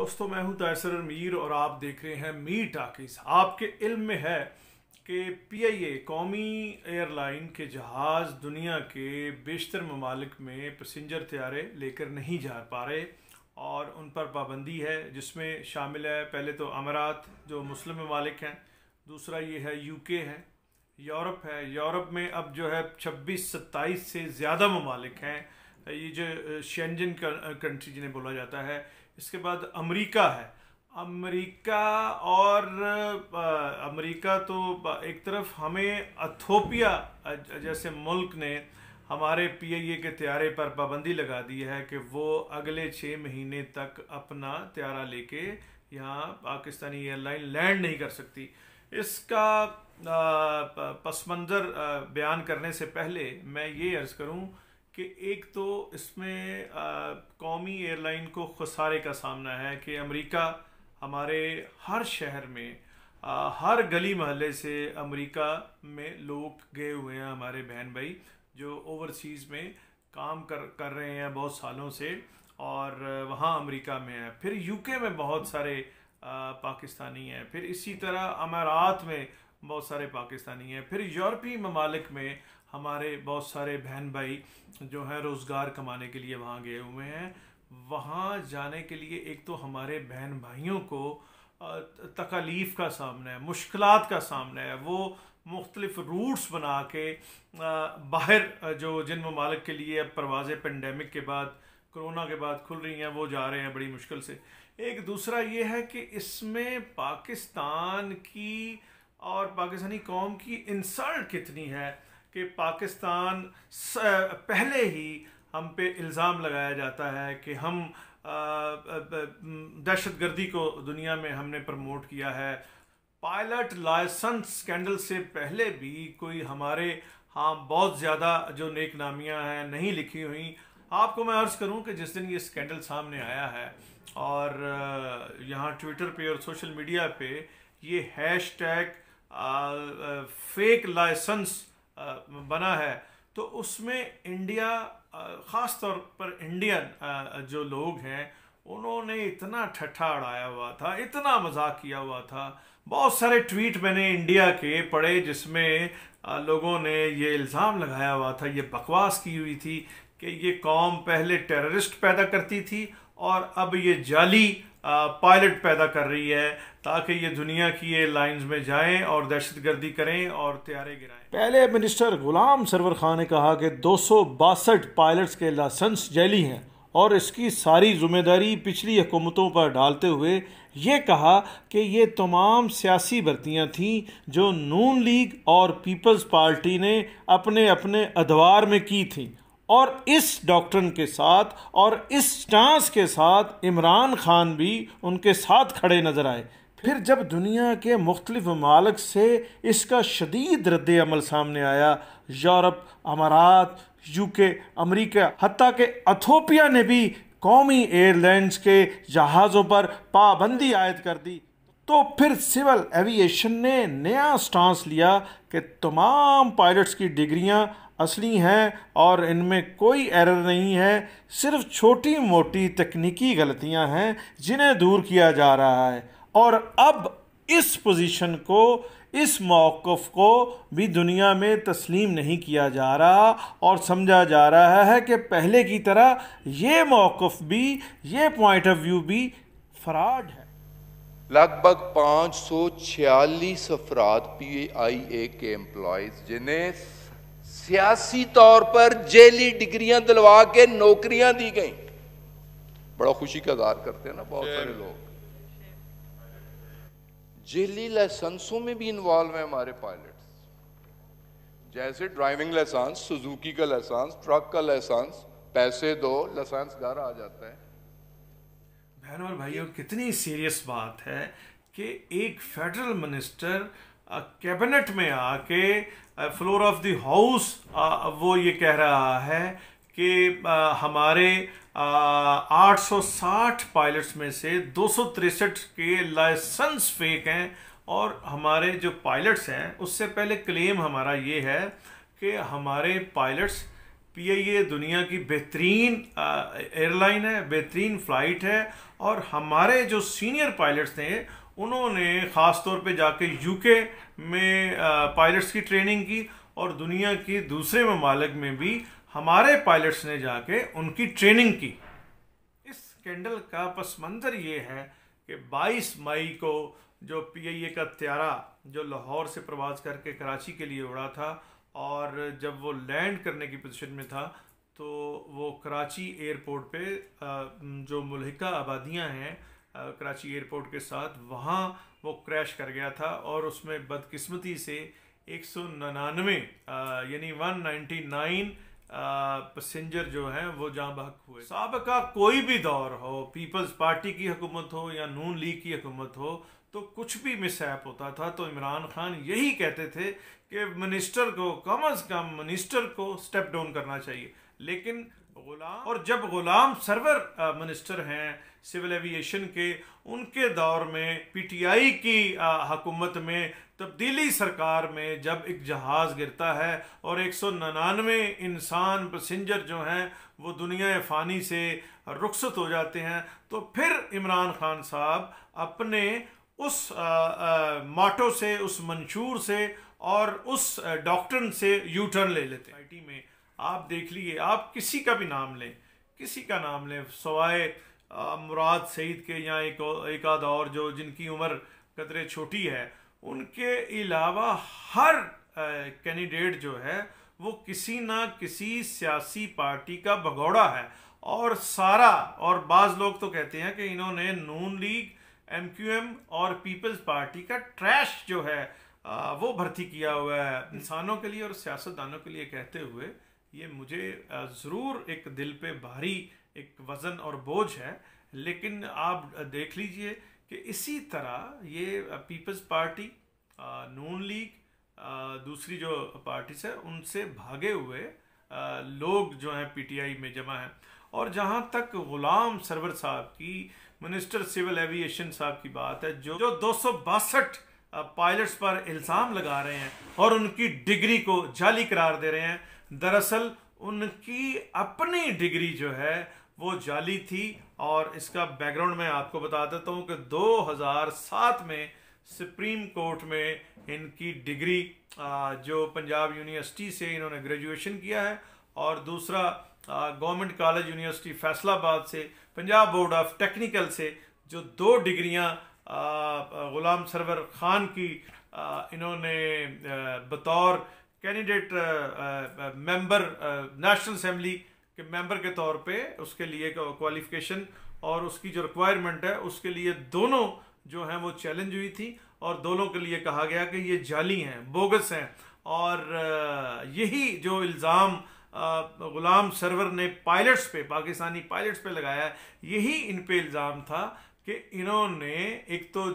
दोस्तों, मैं हूं तैसर मीर और आप देख रहे हैं मीर टाकीज। आपके इल्म में है कि पीआईए कौमी एयरलाइन के जहाज़ दुनिया के बेशतर ममालिक में पैसेंजर त्यारे लेकर नहीं जा पा रहे और उन पर पाबंदी है, जिसमें शामिल है पहले तो अमारात जो मुस्लिम ममालिक हैं, दूसरा ये है यूके है, यूरोप है। यूरोप में अब जो है 26-27 से ज़्यादा ममालिक हैं, ये जो शेंजन कंट्री जिन्हें बोला जाता है। इसके बाद अमेरिका है। अमेरिका और अमेरिका तो एक तरफ हमें इथियोपिया जैसे मुल्क ने हमारे पीआईए के त्यारे पर पाबंदी लगा दी है कि वो अगले 6 महीने तक अपना त्यारा लेके यहाँ पाकिस्तानी एयरलाइन लैंड नहीं कर सकती। इसका पस मंज़र बयान करने से पहले मैं ये अर्ज़ करूँ कि एक तो इसमें कौमी एयरलाइन को खसारे का सामना है कि अमेरिका हमारे हर शहर में हर गली मोहल्ले से अमेरिका में लोग गए हुए हैं, हमारे बहन भाई जो ओवरसीज़ में काम कर रहे हैं बहुत सालों से और वहाँ अमेरिका में है। फिर यूके में बहुत सारे पाकिस्तानी हैं, फिर इसी तरह अमारात में बहुत सारे पाकिस्तानी हैं, फिर यूरोपीय ममालिक में हमारे बहुत सारे बहन भाई जो हैं रोज़गार कमाने के लिए वहाँ गए हुए हैं। वहाँ जाने के लिए एक तो हमारे बहन भाइयों को तकलीफ़ का सामना है, मुश्किलात का सामना है। वो मुख्तलिफ़ रूट्स बना के बाहर जो जिन ममालिक के लिए अब परवाज़ें पेंडेमिक के बाद, कोरोना के बाद खुल रही हैं, वो जा रहे हैं बड़ी मुश्किल से। एक दूसरा ये है कि इसमें पाकिस्तान की और पाकिस्तानी कौम की इंसल्ट कितनी है कि पाकिस्तान पहले ही हम पे इल्ज़ाम लगाया जाता है कि हम दहशतगर्दी को दुनिया में हमने प्रमोट किया है। पायलट लाइसेंस स्कैंडल से पहले भी कोई हमारे बहुत ज़्यादा जो नेक नामियाँ हैं नहीं लिखी हुई। आपको मैं अर्ज़ करूं कि जिस दिन ये स्कैंडल सामने आया है और यहाँ ट्विटर पे और सोशल मीडिया पे ये हैशटैग फेक लाइसेंस बना है, तो उसमें इंडिया, ख़ास तौर पर इंडियन जो लोग हैं, उन्होंने इतना ठट्ठा उड़ाया हुआ था, इतना मजाक किया हुआ था। बहुत सारे ट्वीट मैंने इंडिया के पढ़े जिसमें लोगों ने ये इल्ज़ाम लगाया हुआ था, ये बकवास की हुई थी कि ये कौम पहले टेररिस्ट पैदा करती थी और अब ये जाली पायलट पैदा कर रही है ताकि ये दुनिया की एयरलाइंस में जाएं और दहशतगर्दी करें और त्यारे गिराएं। पहले मिनिस्टर गुलाम सरवर खान ने कहा कि 262 पायलट्स के लाइसेंस जैली हैं और इसकी सारी जिम्मेदारी पिछली हुकूमतों पर डालते हुए ये कहा कि ये तमाम सियासी भर्तियां थीं जो नून लीग और पीपल्स पार्टी ने अपने अपने अदवार में की थीं और इस डॉक्ट्रिन के साथ और इस स्टांस के साथ इमरान खान भी उनके साथ खड़े नजर आए। फिर जब दुनिया के मुख्तलिफ ममालिक से इसका शदीद रद्द अमल सामने आया, यूरोप, अमारात, यूके, अमेरिका, हत्ता के इथियोपिया ने भी कौमी एयरलाइंस के जहाज़ों पर पाबंदी आयद कर दी, तो फिर सिविल एविएशन ने नया स्टांस लिया कि तमाम पायलट्स की डिग्रियां असली हैं और इनमें कोई एरर नहीं है, सिर्फ छोटी मोटी तकनीकी गलतियां हैं जिन्हें दूर किया जा रहा है। और अब इस पोजीशन को, इस मौक़िफ़ को भी दुनिया में तस्लीम नहीं किया जा रहा और समझा जा रहा है कि पहले की तरह ये मौक़िफ़ भी, ये पॉइंट ऑफ व्यू भी फ्रॉड है। लगभग 546 अफराद पीआईए के एम्प्लॉयज़ जिन्हें सियासी तौर पर जेली डिग्रियां दिलवा के नौकरियां दी गई, बड़ा खुशी का इज़हार करते हैं ना बहुत सारे लोग, जेली लाइसेंसों में भी इन्वॉल्व हैं हमारे पायलट्स। जैसे ड्राइविंग लाइसेंस, सुजुकी का लाइसेंस, ट्रक का लाइसेंस, पैसे दो लाइसेंस घर आ जाता है। बहनों और भाइयों, कितनी सीरियस बात है कि एक फेडरल मिनिस्टर कैबिनेट में आके फ्लोर ऑफ द हाउस वो ये कह रहा है कि हमारे 860 पायलट्स में से 263 के लाइसेंस फेक हैं और हमारे जो पायलट्स हैं, उससे पहले क्लेम हमारा ये है कि हमारे पायलट्स PIA दुनिया की बेहतरीन एयरलाइन है, बेहतरीन फ़्लाइट है, और हमारे जो सीनियर पायलट्स थे उन्होंने ख़ास तौर पे जाके UK में पायलट्स की ट्रेनिंग की, और दुनिया के दूसरे ममालिक में भी हमारे पायलट्स ने जाके उनकी ट्रेनिंग की। इस स्कैंडल का पस मंज़र ये है कि 22 मई को जो PIA का त्यारा जो लाहौर से प्रवास करके कराची के लिए उड़ा था, और जब वो लैंड करने की पोजीशन में था तो वो कराची एयरपोर्ट पे जो मुल्हिका आबादियां हैं कराची एयरपोर्ट के साथ, वहाँ वो क्रैश कर गया था, और उसमें बदकिस्मती से 199 यानी 199 पैसेंजर जो हैं वो जाँ बहक हुए। साबका कोई भी दौर हो, पीपल्स पार्टी की हुकूमत हो या नून लीग की हुकूमत हो, तो कुछ भी मिसहैप होता था तो इमरान खान यही कहते थे कि मिनिस्टर को, कम अज़ कम मिनिस्टर को स्टेप डाउन करना चाहिए। लेकिन और जब गुलाम सरवर मिनिस्टर हैं सिविल एविएशन के, उनके दौर में PTI की हुकूमत में तब्दीली सरकार में जब एक जहाज़ गिरता है और 199 इंसान पैसेंजर जो हैं वो दुनिया फ़ानी से रुखसत हो जाते हैं, तो फिर इमरान खान साहब अपने उस माटो से, उस मंशूर से और उस डॉक्ट्रिन से यू टर्न ले लेते हैं। IT में आप देख लीजिए, आप किसी का भी नाम लें, किसी का नाम लें सवाए मुराद सईद के या एक आध और जो जिनकी उम्र कदरे छोटी है, उनके अलावा हर कैंडिडेट जो है वो किसी ना किसी सियासी पार्टी का भगोड़ा है। और सारा, और बाज़ लोग तो कहते हैं कि इन्होंने नून लीग, MQM और पीपल्स पार्टी का ट्रैश जो है वो भर्ती किया हुआ है इंसानों के लिए और सियासतदानों के लिए कहते हुए, ये मुझे ज़रूर एक दिल पे भारी एक वज़न और बोझ है। लेकिन आप देख लीजिए कि इसी तरह ये पीपल्स पार्टी, नून लीग, दूसरी जो पार्टीज है, उनसे भागे हुए लोग जो हैं PTI में जमा हैं। और जहाँ तक गुलाम सरवर साहब की, मिनिस्टर सिविल एविएशन साहब की बात है, जो 262 पायलट्स पर इल्ज़ाम लगा रहे हैं और उनकी डिग्री को जाली करार दे रहे हैं, दरअसल उनकी अपनी डिग्री जो है वो जाली थी। और इसका बैकग्राउंड मैं आपको बता देता हूँ कि 2007 में सुप्रीम कोर्ट में इनकी डिग्री, जो पंजाब यूनिवर्सिटी से इन्होंने ग्रेजुएशन किया है, और दूसरा गवर्नमेंट कॉलेज यूनिवर्सिटी फैसलाबाद से, पंजाब बोर्ड ऑफ टेक्निकल से, जो 2 डिग्रियाँ गुलाम सरवर खान की इन्होंने बतौर कैंडिडेट मेंबर नेशनल असेंबली के मेंबर के तौर पे, उसके लिए क्वालिफिकेशन और उसकी जो रिक्वायरमेंट है उसके लिए दोनों जो हैं वो चैलेंज हुई थी, और दोनों के लिए कहा गया कि ये जाली हैं, बोगस हैं। और यही जो इल्ज़ाम गुलाम सरवर ने पायलट्स पे, पाकिस्तानी पायलट्स पे लगाया है, यही इन पे इल्ज़ाम था कि इन्होंने एक तो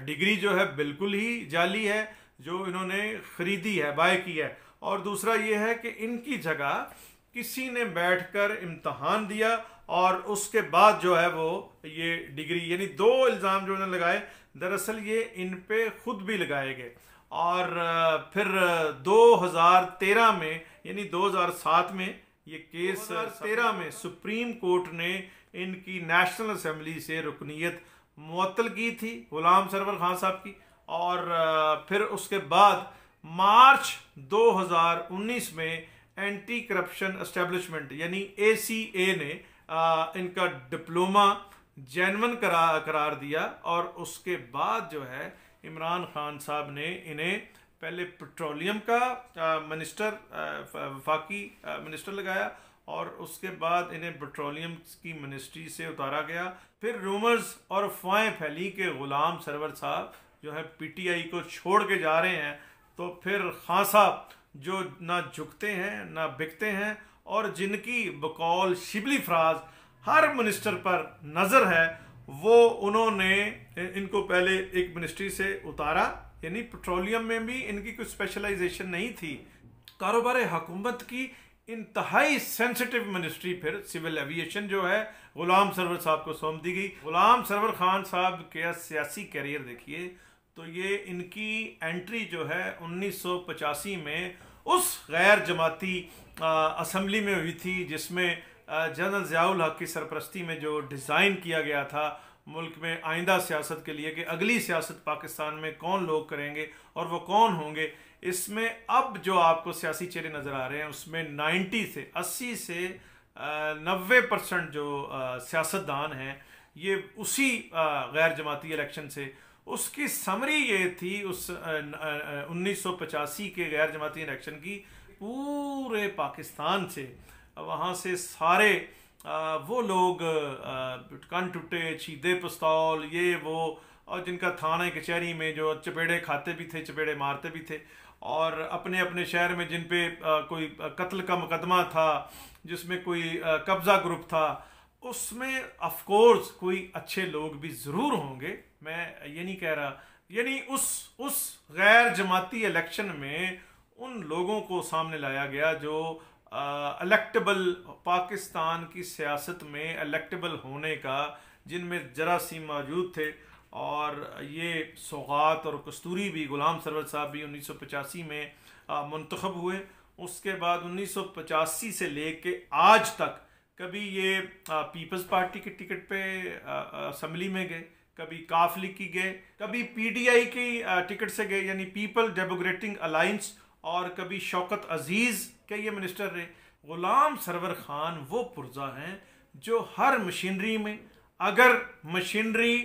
डिग्री जो है बिल्कुल ही जाली है जो इन्होंने ख़रीदी है, बाय की है, और दूसरा ये है कि इनकी जगह किसी ने बैठकर इम्तहान दिया और उसके बाद जो है वो ये डिग्री, यानी 2 इल्ज़ाम जो इन्होंने लगाए, दरअसल ये इन पे खुद भी लगाए गए। और फिर 2013 में, यानी 2007 में ये केस, 2013 में सुप्रीम कोर्ट ने इनकी नेशनल असेंबली से रुकनीत मुअत्तल की थी गुलाम सरवर खान साहब की। और फिर उसके बाद मार्च 2019 में एंटी करप्शन एस्टेब्लिशमेंट यानी ACA ने इनका डिप्लोमा जेन्युइन करार दिया, और उसके बाद जो है इमरान खान साहब ने इन्हें पहले पेट्रोलियम का मिनिस्टर, वफाकी मिनिस्टर लगाया, और उसके बाद इन्हें पेट्रोलियम की मिनिस्ट्री से उतारा गया। फिर रूमर्स और अफवाहें फैली कि गुलाम सरवर साहब जो है PTI को छोड़ के जा रहे हैं, तो फिर खान साहब जो ना झुकते हैं ना बिकते हैं, और जिनकी बकौल शिबली फराज हर मिनिस्टर पर नज़र है, वो उन्होंने इनको पहले एक मिनिस्ट्री से उतारा, यानी पेट्रोलियम में भी इनकी कुछ स्पेशलाइजेशन नहीं थी। कारोबार हुकूमत की इंतहाई सेंसिटिव मिनिस्ट्री फिर सिविल एविएशन जो है गुलाम सरवर साहब को सौंप दी गई। गुलाम सरवर खान साहब के सियासी कैरियर देखिए तो ये इनकी एंट्री जो है 1985 में उस गैर जमाती असम्बली में हुई थी जिसमें जनरल ज़ियाउल हक की सरपरस्ती में जो डिज़ाइन किया गया था मुल्क में आइंदा सियासत के लिए कि अगली सियासत पाकिस्तान में कौन लोग करेंगे और वो कौन होंगे। इसमें अब जो आपको सियासी चेहरे नज़र आ रहे हैं उसमें 80 से 90% जो सियासतदान हैं ये उसी गैर जमाती इलेक्शन से। उसकी समरी ये थी उस 1985 के गैर जमाती इलेक्शन की, पूरे पाकिस्तान से वहाँ से सारे वो लोग कन टुटे चीदे पिस्तौल ये वो, और जिनका थाना कचहरी में जो चपेड़े खाते भी थे चपेड़े मारते भी थे, और अपने अपने शहर में जिन पे कोई कत्ल का मुकदमा था, जिसमें कोई कब्ज़ा ग्रुप था, उसमें ऑफ कोर्स कोई अच्छे लोग भी ज़रूर होंगे, मैं ये नहीं कह रहा। यानी उस गैर जमाती इलेक्शन में उन लोगों को सामने लाया गया जो इलेक्टेबल, पाकिस्तान की सियासत में इलेक्टेबल होने का, जिनमें जरासीम मौजूद थे। और ये सौगात और कस्तूरी भी, गुलाम सरवर साहब भी 1985 में मुंतखब हुए। उसके बाद 1985 से लेके आज तक कभी ये पीपल्स पार्टी के टिकट पे असम्बली में गए, कभी काफ लीग की गए, कभी पीडीआई की टिकट से गए यानी पीपल डेमोक्रेटिक अलायंस, और कभी शौकत अजीज़ के ये मिनिस्टर रहे। गुलाम सरवर खान वो पुर्जा हैं जो हर मशीनरी में, अगर मशीनरी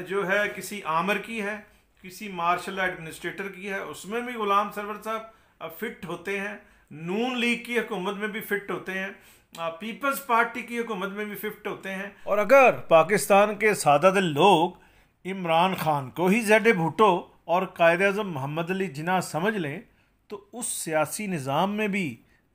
जो है किसी आमर की है, किसी मार्शल एडमिनिस्ट्रेटर की है, उसमें भी गुलाम सरवर साहब फिट होते हैं। नून लीग की हुकूमत में भी फिट होते हैं, पीपल्स पार्टी की हुकूमत में भी फिट होते हैं। और अगर पाकिस्तान के सादा दिल लोग इमरान खान को ही ज़ेड भुट्टो और कायद आज़म मोहम्मद अली जिन्ना समझ लें तो उस सियासी निज़ाम में भी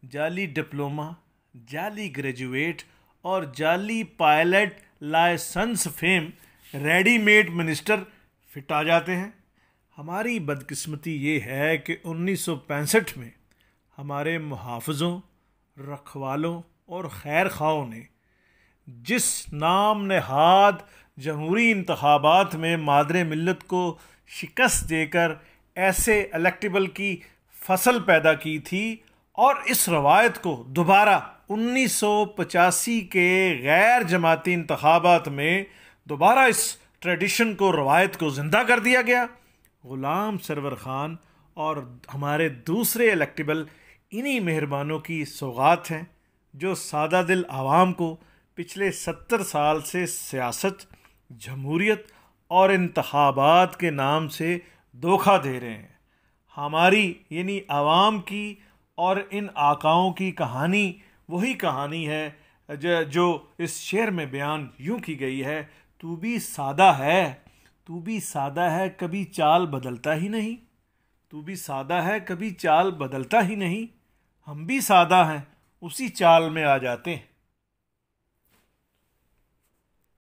जाली डिप्लोमा, जाली ग्रेजुएट और जाली pilot licence fame readymade minister fit आ जाते हैं। हमारी बदकिस्मती ये है कि 1965 में हमारे मुहाफ़िज़ों, रखवालों और खैर खाओं ने जिस नाम नहाद जमहूरी इंतखाबात में मादरे मिल्लत को शिकस्त देकर ऐसे इलेक्टेबल की फसल पैदा की थी, और इस रवायत को दोबारा 1985 के गैर जमाती इंतखाबात में दोबारा इस ट्रेडिशन को, रवायत को ज़िंदा कर दिया गया। गुलाम सरवर खान और हमारे दूसरे इलेक्टेबल इन्हीं मेहरबानों की सौगात हैं जो सादा दिल आवाम को पिछले 70 साल से सियासत, जमहूरियत और इंतखाबात के नाम से धोखा दे रहे हैं। हमारी यानी आवाम की और इन आकाओं की कहानी वही कहानी है जो इस शेर में बयान यूं की गई है, तू भी सादा है, तू भी सादा है, कभी चाल बदलता ही नहीं। तू भी सादा है, कभी चाल बदलता ही नहीं। हम भी सादा हैं, उसी चाल में आ जाते हैं।